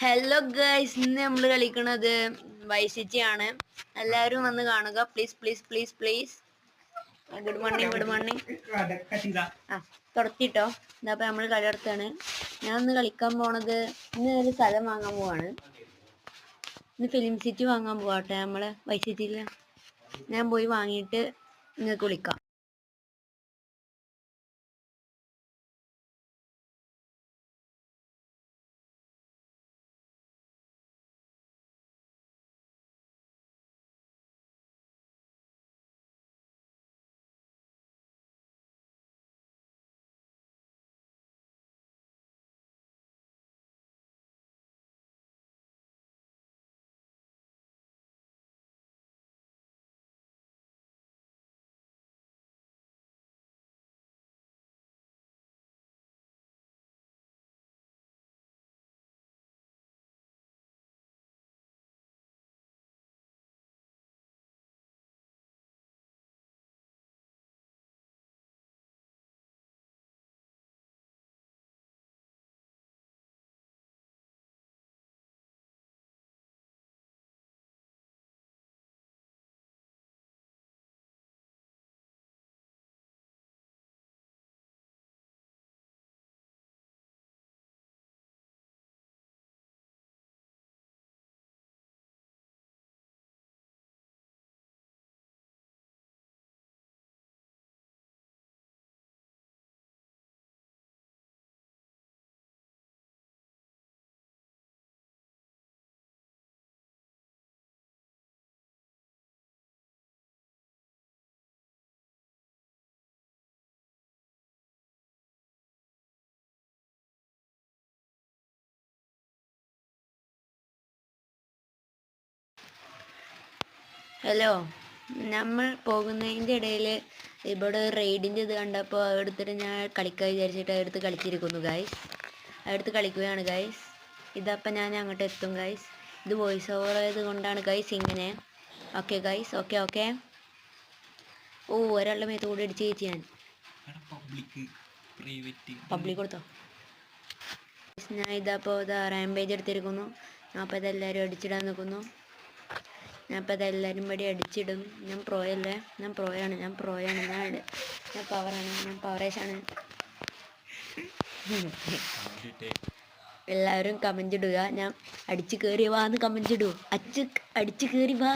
Hello guys, ഇന്ന് നമ്മൾ കളിക്കുന്നത് വൈസിറ്റി ആണ്. എല്ലാവരും വന്ന് കാണുക please please please please. Good morning good morning. തുറത്തിട്ടോ. ഇതപ്പോൾ നമ്മൾ കളിർത്താണ്. ഞാൻ ഇന്ന് കളിക്കാൻ പോണത്, ഇന്ന് ഒരു സ്ഥലം വാങ്ങാൻ പോവാണ്. ഇന്ന് ഫിലിം സിറ്റി വാങ്ങാൻ പോവാട്ടെ. നമ്മളെ വൈസിറ്റിയിൽ ഞാൻ പോയി വാങ്ങിയിട്ട് നിങ്ങൾക്ക് വിളിക്കാം. ഹലോ, നമ്മൾ പോകുന്നതിൻ്റെ ഇടയിൽ ഇവിടെ റെയ്ഡിൻ്റെ ഇത് കണ്ടപ്പോൾ എടുത്തിട്ട് ഞാൻ കളിക്കാൻ വിചാരിച്ചിട്ട് എടുത്ത് കളിച്ചിരിക്കുന്നു ഗൈസ്. എടുത്ത് കളിക്കുകയാണ് ഗൈസ്. ഇതപ്പം ഞാൻ അങ്ങോട്ട് എത്തും ഗൈസ്. ഇത് വോയിസ് ഓവർ ആയത് കൊണ്ടാണ് ഗൈസ് ഇങ്ങനെ. Okay guys, okay okay. ഓ, ഒരാളുടെ മേത്ത് കൂടെ അടിച്ച് കയറ്റി ഞാൻ. പബ്ലിക് കൊടുത്തോ. ഞാൻ ഇതപ്പോൾ ഇതാ റാമ്പേജ് എടുത്തിരിക്കുന്നു. ഞാൻ അപ്പോൾ ഇതെല്ലാവരും അടിച്ചിടാൻ നിൽക്കുന്നു. ഞാൻ ഇപ്പോൾ അതെല്ലാവരും പടി അടിച്ചിടും. ഞാൻ പ്രോയല്ലേ, ഞാൻ പ്രോയാണ്, ഞാൻ പവറാണ്, ഞാൻ പവറേഷാണ്. എല്ലാവരും കമൻ്റ് ഇടുക. ഞാൻ അടിച്ച് കയറി വാ എന്ന് കമൻ്റ് ഇടൂ. അടിച്ച് കയറി വാ.